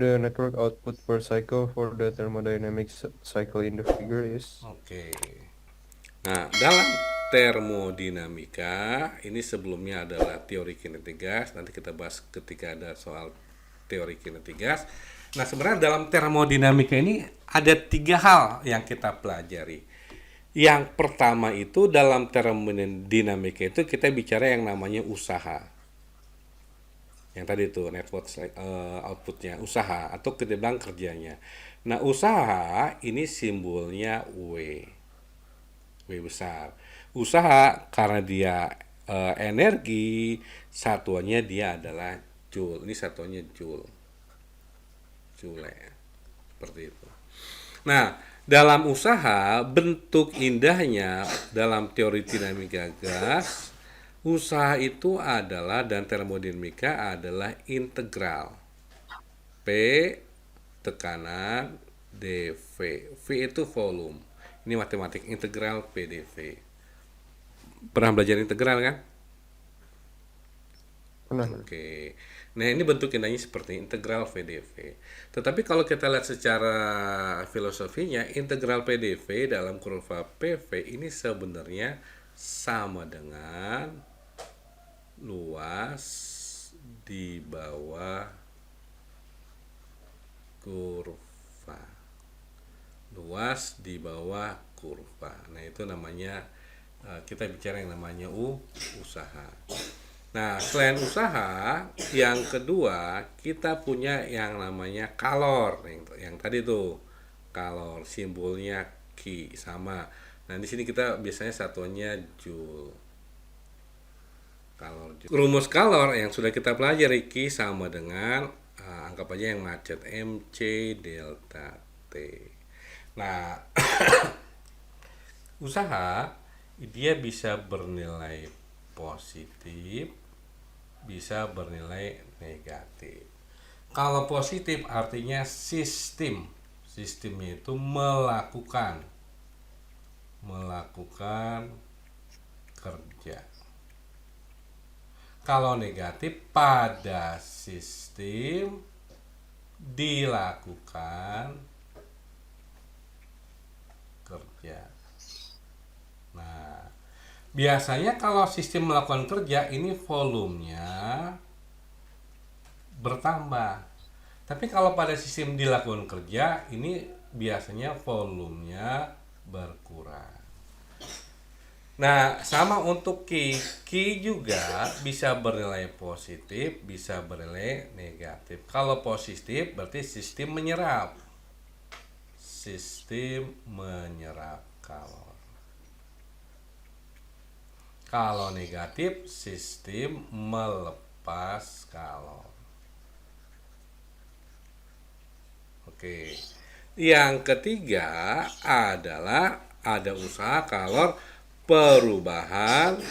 The network output per cycle for the thermodynamics cycle in the figure is. Oke. Nah, dalam termodinamika ini sebelumnya adalah teori kinetik gas. Nanti kita bahas ketika ada soal teori kinetik gas. Nah, sebenarnya dalam termodinamika ini ada tiga hal yang kita pelajari. Yang pertama itu dalam termodinamika itu kita bicara yang namanya usaha. Yang tadi itu network outputnya usaha atau kita bilang kerjanya. Nah, usaha ini simbolnya W. W besar. Usaha karena dia energi, satuannya dia adalah joule. Ini satuannya joule. Joule ya. Seperti itu. Nah, dalam usaha bentuk indahnya dalam teori dinamika gas, usaha itu adalah dan termodinamika adalah integral P tekanan dV. V itu volume. Ini matematik integral P dV. Pernah belajar integral kan? Pernah. Oke. Nah, ini bentuk indahnya seperti integral VdV. Tetapi kalau kita lihat secara filosofinya, integral PDV dalam kurva PV ini sebenarnya sama dengan luas di bawah kurva. Luas di bawah kurva. Nah, itu namanya kita bicara yang namanya usaha. Nah, selain usaha, yang kedua kita punya yang namanya kalor, yang tadi tuh kalor simbolnya Q sama. Nah, di sini kita biasanya satuannya joule. Kalor. Rumus kalor yang sudah kita pelajari Q sama dengan anggap aja yang macet mc delta T. Nah, usaha dia bisa bernilai positif, bisa bernilai negatif. Kalau positif artinya sistem. Sistemnya itu melakukan kerja. Kalau negatif pada sistem dilakukan kerja. Nah, biasanya kalau sistem melakukan kerja ini volumenya bertambah. Tapi kalau pada sistem dilakukan kerja ini biasanya volumenya berkurang. Nah, sama untuk Q. Q juga bisa bernilai positif, bisa bernilai negatif. Kalau positif berarti sistem menyerap. Sistem menyerap kalor. Kalau negatif, sistem melepas kalor. Oke. Yang ketiga adalah ada usaha kalor perubahan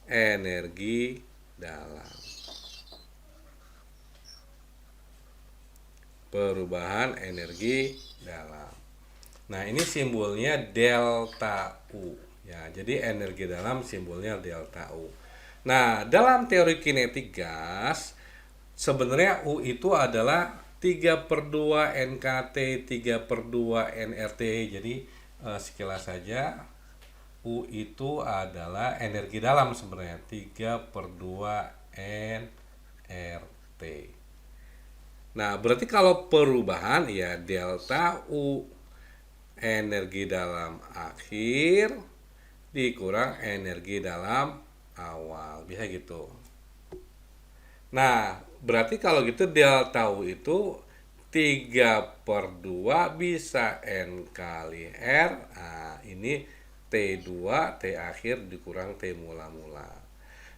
energi dalam. Perubahan energi dalam. Nah, ini simbolnya delta U. Ya, jadi energi dalam simbolnya delta U. Nah, dalam teori kinetik gas, sebenarnya U itu adalah 3/2 NKT, 3/2 NRT. Jadi, sekilas saja U itu adalah energi dalam sebenarnya 3/2 NRT. Nah, berarti kalau perubahan ya delta U energi dalam akhir dikurang energi dalam awal. Bisa gitu. Nah, berarti kalau gitu delta U itu 3/2 bisa N kali R. Nah, ini T2, T akhir dikurang T mula-mula.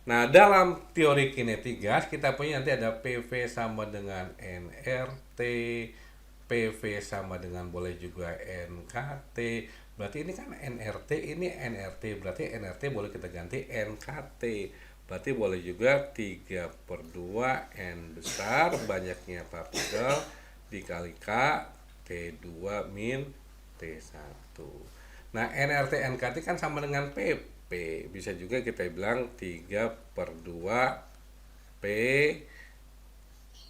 Nah, dalam teori kinetik gas kita punya nanti ada PV sama dengan nRT, PV sama dengan boleh juga NKT. Berarti ini kan nRT, ini nRT. Berarti nRT boleh kita ganti NKT. Berarti boleh juga 3/2 N besar banyaknya partikel dikali K T2 min T1. Nah, nRT NKT kan sama dengan PP. Bisa juga kita bilang 3/2 P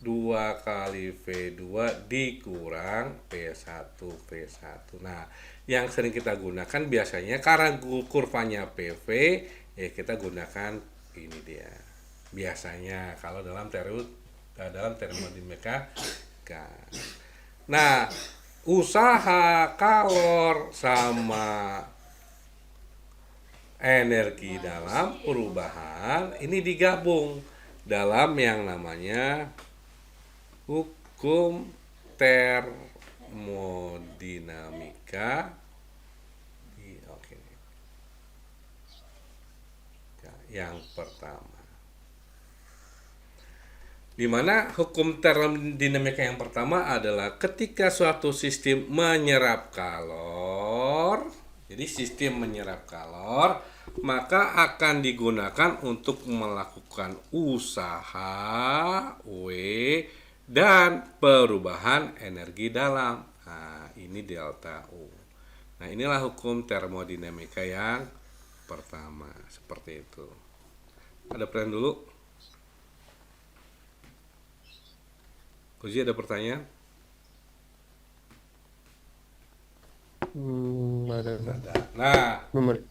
2 kali V2 dikurang P1 V1. Nah, yang sering kita gunakan biasanya karena kurvanya PV, ya kita gunakan ini dia. Biasanya kalau dalam termodinamika gas. Nah, usaha kalor sama energi dalam perubahan ini digabung dalam yang namanya hukum termodinamika. Oke. Yang pertama, di mana hukum termodinamika yang pertama adalah ketika suatu sistem menyerap kalor, jadi sistem menyerap kalor, maka akan digunakan untuk melakukan usaha W dan perubahan energi dalam. Nah, ini delta U. Nah, inilah hukum termodinamika yang pertama, seperti itu. Ada pertanyaan dulu? Uji, ada pertanyaan? Ada. Nah, Nomor.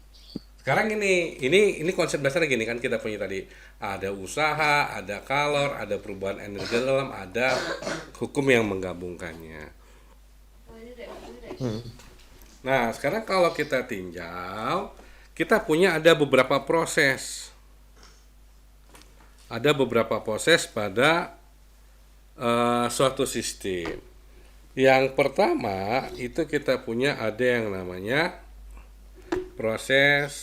sekarang ini konsep dasarnya gini kan, kita punya tadi ada usaha, ada kalor, ada perubahan energi dalam, ada hukum yang menggabungkannya. Nah, sekarang kalau kita tinjau, kita punya ada beberapa proses. Ada beberapa proses pada suatu sistem. Yang pertama itu kita punya ada yang namanya proses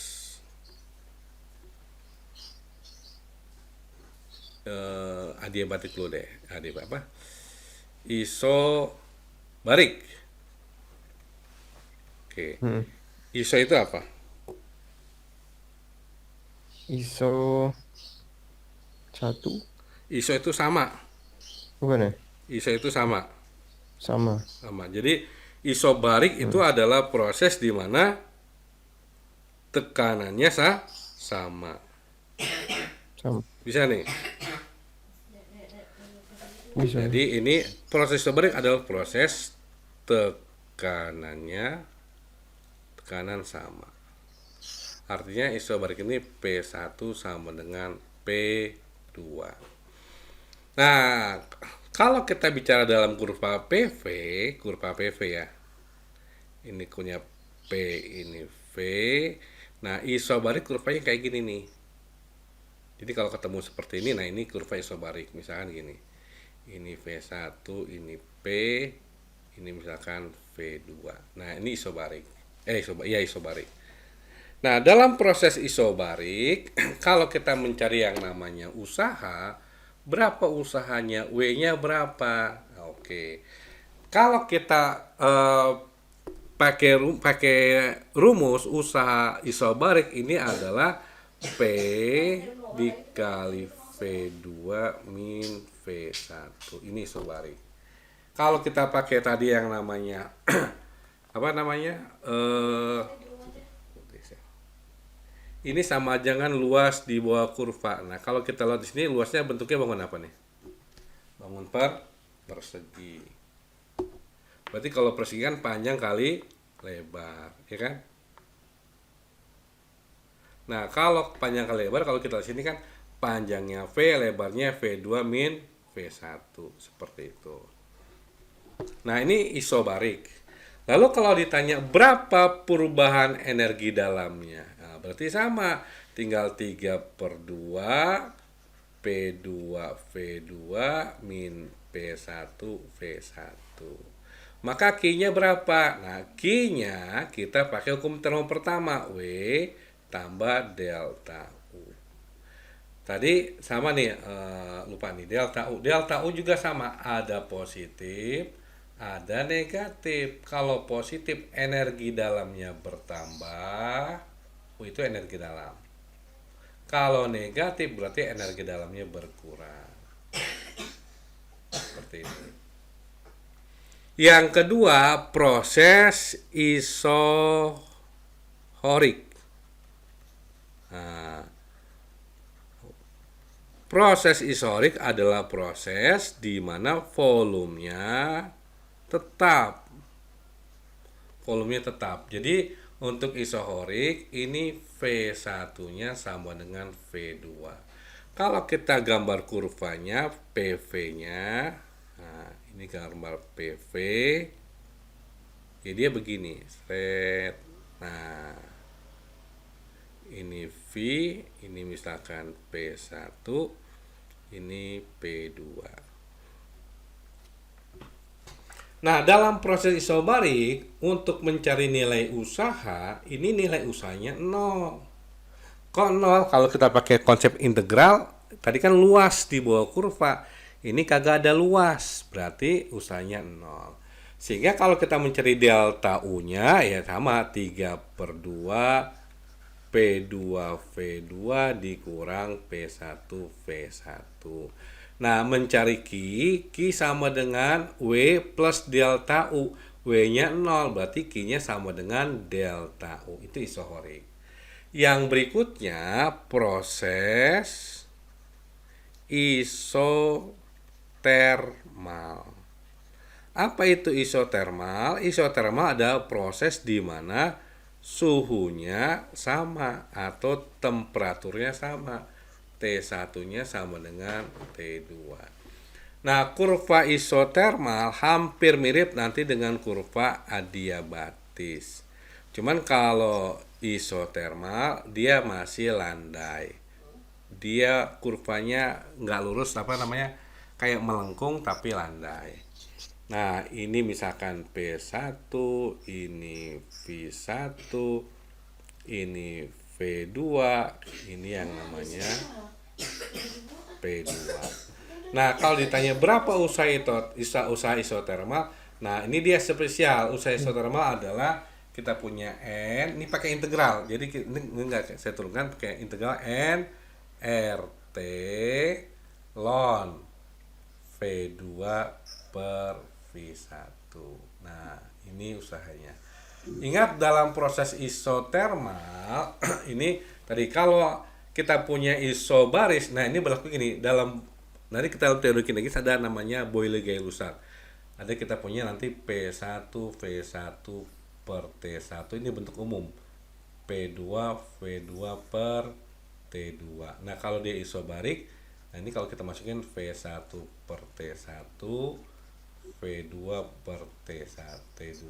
adiabatik dulu deh. Isobarik. Oke. Iso itu apa? ISO 1 Iso itu sama. bukan ya? Iso itu sama. Sama. Jadi isobarik itu adalah proses di mana tekanannya sama. Bisa nih. Bisa. Jadi ini proses isobarik adalah proses tekanan sama. Artinya isobarik ini P1 sama dengan P2. Nah, kalau kita bicara dalam kurva PV ya. Ini punya P, ini V. Nah, isobarik kurvanya kayak gini nih. Jadi kalau ketemu seperti ini, nah ini kurva isobarik. Misalkan gini. Ini V1, ini P, ini misalkan V2. Nah, ini isobarik. Isobarik. Nah, dalam proses isobarik, kalau kita mencari yang namanya usaha, berapa usahanya? W-nya berapa? Oke. Kalau kita pakai rumus usaha isobarik ini adalah P dikali V2 min V1. Ini isobarik. Kalau kita pakai tadi yang namanya ini sama jangan luas di bawah kurva. Nah, kalau kita lihat di sini luasnya bentuknya bangun apa nih? Bangun persegi. Berarti kalau persegi kan panjang kali lebar, ya kan? Nah, kalau panjang kali lebar, kalau kita lihat sini kan panjangnya V, lebarnya V2 min V1, seperti itu. Nah, ini isobarik. Lalu kalau ditanya berapa perubahan energi dalamnya? Nah, berarti sama. Tinggal 3/2 P2 V2 min P1 V1. Maka Q-nya berapa? Nah, Q-nya kita pakai hukum termo pertama. W tambah delta U. Tadi sama nih, lupa nih, delta U. Delta U juga sama. Ada positif, ada negatif. Kalau positif energi dalamnya bertambah, itu energi dalam. Kalau negatif berarti energi dalamnya berkurang. Seperti ini. Yang kedua, proses isohorik. Nah, Proses isohorik adalah proses di mana volumenya tetap. Volumenya tetap. Jadi untuk isohorik ini V1-nya sama dengan V2. Kalau kita gambar kurvanya, PV-nya, nah ini gambar PV, ya dia begini, set. Nah, ini V, ini misalkan P1, ini P2. Nah, dalam proses isobarik, untuk mencari nilai usaha, ini nilai usahanya 0. Kok 0? Kalau kita pakai konsep integral, tadi kan luas di bawah kurva. Ini kagak ada luas, berarti usahanya 0. Sehingga kalau kita mencari delta U-nya, ya sama 3/2 P2V2 dikurang P1V1. Nah, mencari Q sama dengan W plus delta U. W-nya 0, berarti Q-nya sama dengan delta U. Itu isohorik. Yang berikutnya, proses isotermal. Apa itu isotermal? Isotermal adalah proses di mana suhunya sama atau temperaturnya sama. T1-nya sama dengan T2. Nah, kurva isotermal hampir mirip nanti dengan kurva adiabatis. Cuman kalau isotermal dia masih landai. Dia kurvanya nggak lurus, kayak melengkung tapi landai. Nah, ini misalkan P1, ini V1, ini V2, ini yang namanya P2. Nah, kalau ditanya berapa usaha isotermal, nah ini dia spesial. Usaha isotermal adalah kita punya N, ini pakai integral. Jadi ini enggak saya turunkan pakai integral N RT ln V2 per V1. Nah, ini usahanya. Ingat dalam proses isotermal ini tadi kalau kita punya isobaris, nah ini berlaku gini nanti kita teori kinetis ada namanya Boyle-Gay-Lussac. Ada kita punya nanti P1 V1 per T1 ini bentuk umum. P2 V2 per T2. Nah, kalau dia isobarik, nah ini kalau kita masukin V1 per T1 V2 per T2.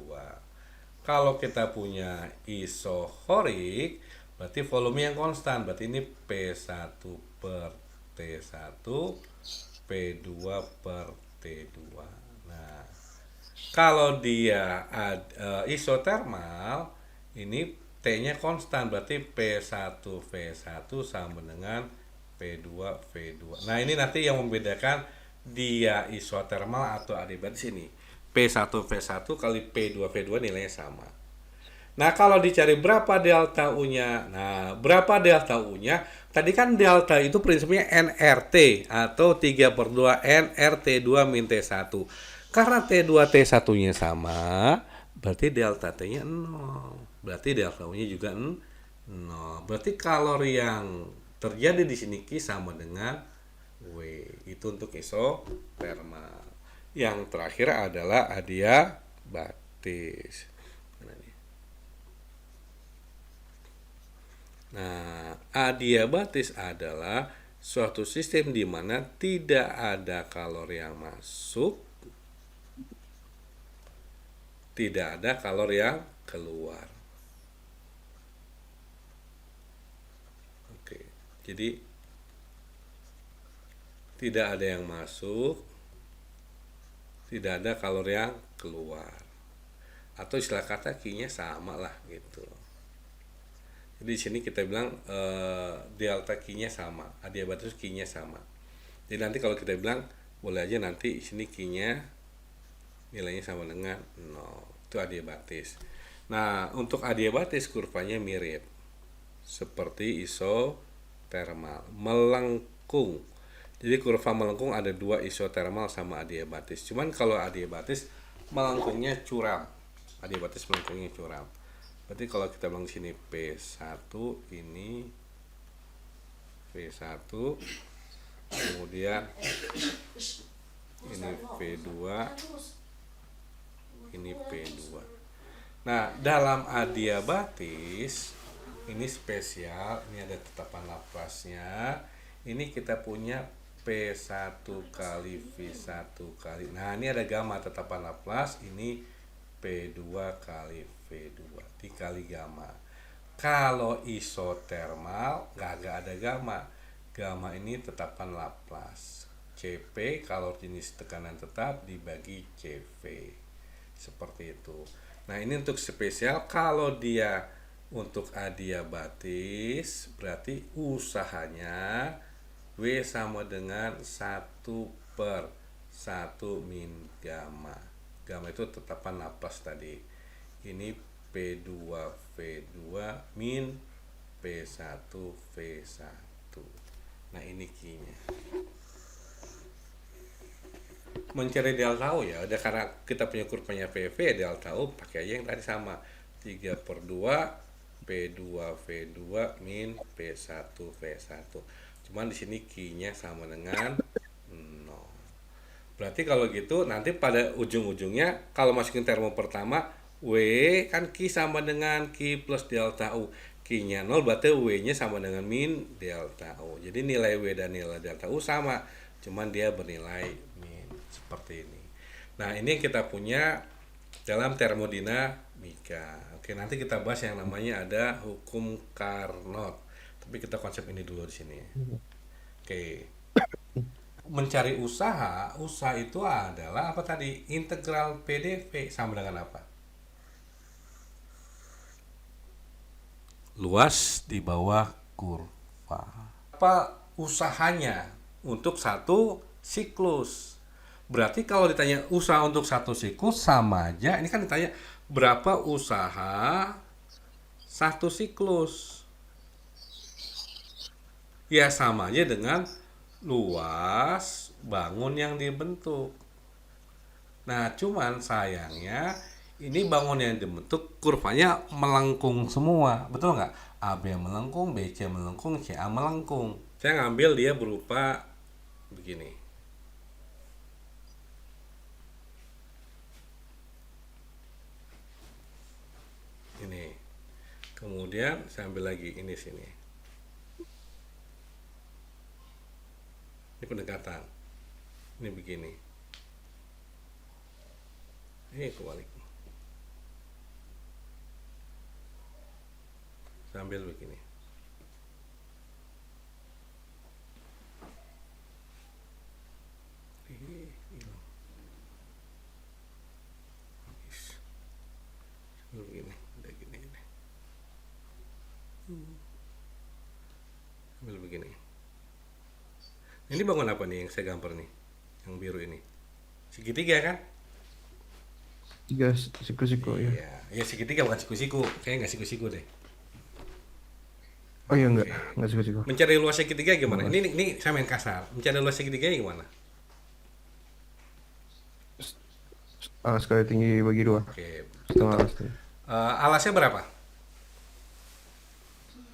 Kalau kita punya isohorik, berarti volume yang konstan. Berarti ini P1 per T1, P2 per T2. Nah, kalau dia isotermal, ini T-nya konstan. Berarti P1V1 sama dengan P2V2. Nah, ini nanti yang membedakan dia isotermal atau adiabatis ini. P1V1 kali P2V2 nilainya sama. Nah, kalau dicari berapa delta U-nya? Nah, berapa delta U-nya? Tadi kan delta itu prinsipnya NRT atau 3/2 NRT2 min T1. Karena T2 T1-nya sama, berarti delta T-nya 0. Berarti delta U-nya juga 0. Berarti kalori yang terjadi di sini Q sama dengan W. Itu untuk isotermal. Yang terakhir adalah adiabatis. Nah, adiabatis adalah suatu sistem di mana tidak ada kalori yang masuk, tidak ada kalori yang keluar. Oke, jadi tidak ada yang masuk, tidak ada kalori yang keluar. Atau istilah kata Q-nya sama lah gitu. Jadi di sini kita bilang delta Q-nya sama, adiabatis Q-nya sama. Jadi nanti kalau kita bilang boleh aja nanti di sini Q-nya nilainya sama dengan 0. Itu adiabatis. Nah, untuk adiabatis kurvanya mirip seperti isotermal, melengkung. Jadi kurva melengkung ada dua, isotermal sama adiabatis. Cuman kalau adiabatis melengkungnya curam. Adiabatis melengkungnya curam. Berarti kalau kita bilang di sini P1 ini V1, kemudian ini P2, ini P2. Nah, dalam adiabatis ini spesial, ini ada tetapan Laplace-nya. Ini kita punya P1 kali V1 kali. Nah, ini ada gamma tetapan Laplace, ini P2 kali V2 dikali gamma. Kalau isotermal nggak ada gamma. Gamma ini tetapan Laplace. Cp kalau jenis tekanan tetap dibagi Cv. Seperti itu. Nah, ini untuk spesial. Kalau dia untuk adiabatis berarti usahanya W sama dengan 1/1 min gamma. Gamma itu tetapan Laplace tadi. Ini P2V2 min P1V1. Nah, ini Q-nya. Mencari delta U ya, udah karena kita punya kurvanya PV, delta U pakai aja yang tadi sama. 3/2 P2V2 min P1V1. Cuman di sini Q-nya sama dengan 0. Berarti kalau gitu nanti pada ujung-ujungnya kalau masukin termo pertama W kan Q sama dengan Q plus delta U. Q-nya 0 berarti W-nya sama dengan min delta U. Jadi nilai W dan nilai delta U sama, cuman dia bernilai min seperti ini. Nah, ini yang kita punya dalam termodinamika. Oke, nanti kita bahas yang namanya ada hukum Carnot. Tapi kita konsep ini dulu di sini. Oke. Mencari usaha itu adalah apa tadi? Integral PDV sama dengan apa? Luas di bawah kurva. Apa usahanya untuk satu siklus? Berarti kalau ditanya usaha untuk satu siklus sama aja. Ini kan ditanya berapa usaha satu siklus. Ya sama aja dengan luas bangun yang dibentuk. Nah, cuman sayangnya ini bangun yang dibentuk kurvanya melengkung semua. Betul nggak? AB melengkung, BC melengkung, CA melengkung. Saya ngambil dia berupa begini. Ini. Kemudian saya ambil lagi ini sini. Ini pendekatan. Ini begini. Ini kebalik. Sambil begini. Begini, udah gini. Sambil begini. Ini bangun apa nih yang saya gambar nih? Yang biru ini. Segitiga kan? 3 siku-siku ya. Iya, ya segitiga bukan siku-siku. Kayaknya nggak siku-siku deh. Oh iya, enggak siku-siku. Mencari luas segitiga gimana? Ini saya main kasar. Mencari luas segitiga gimana? Sekali tinggi bagi 2. Oke. Setengah alasnya. Alasnya berapa?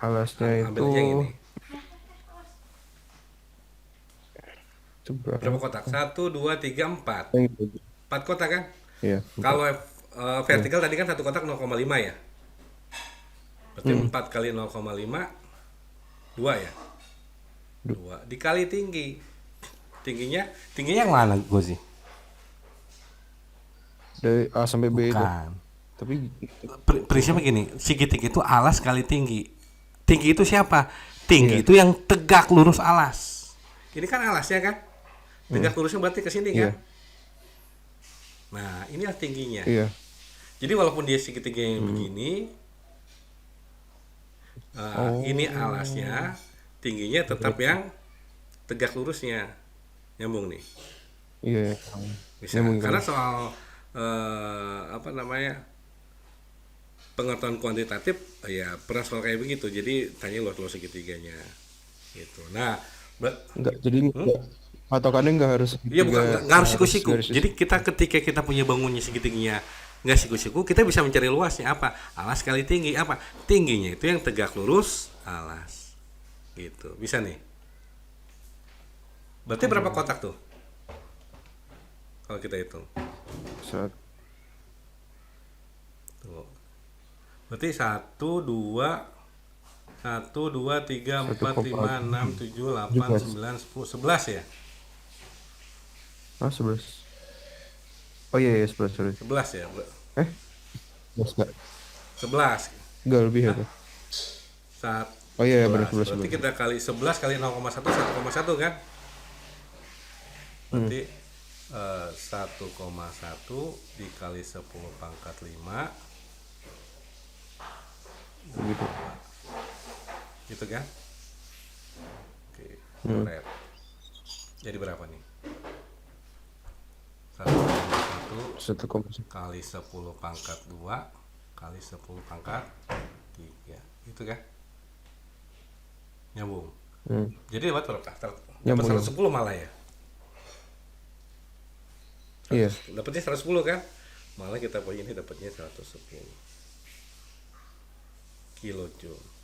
Alasnya Ambil itu aja yang ini. Berapa kotak? 1, 2, 3, 4. 4 kotak kan? Iya. Kalau vertikal tadi kan satu kotak 0,5 ya. Berarti 4 kali 0,5 2 ya. 2 dikali tinggi. Tingginya yang mana gue sih? Dari A sampai B itu. Bukan. Tapi Prinsipnya gini, segitiga itu alas kali tinggi. Tinggi itu siapa? Tinggi itu yang tegak lurus alas. Ini kan alasnya kan? Tegak lurusnya berarti ke sini kan? Nah, inilah tingginya. Iya. Jadi walaupun dia segitiga yang begini, ini alasnya, tingginya tetap yang tegak lurusnya. Nyambung nih. Iya. Bisa. Karena soal pengetahuan kuantitatif ya pernah soal kayak begitu. Jadi tanya luas segitiganya gitu. Nah, enggak, jadi patokannya enggak harus iya, bukan nggak harus siku-siku. Jadi ketika kita punya bangunnya segitiganya nggak siku-siku, kita bisa mencari luasnya apa? Alas kali tinggi apa? Tingginya itu yang tegak lurus alas. Gitu. Bisa nih. Berarti berapa kotak tuh? Kalau kita hitung. Saat Tuh. Berarti 1, 2, 3, 4, 5, 6, 7, 8, 17. 9, 10, 11 ya? 11. Oh iya, iya 11, sorry. 11 ya? Eh, 11 enggak? 11. Enggak lebih ya, Hah? Pak? Saat Oh iya, iya benar 11. 11, Berarti 11. kita kali 11 kali 0,1, 1,1 kan? Hmm, Berarti 1,1 dikali 10 pangkat 5 begitu. gitu kan? Oke, Hmm. coret. Jadi berapa nih? 1,1 1,1. kali 10 pangkat 2 kali 10 pangkat 3. Gitu kan? Nyambung. Hmm. Jadi dapat berapa? Dapat Nyambung. 110 malah ya? Iya. Dapatnya 110 kan? Malah kita punya ini dapatnya 110 kilojoule.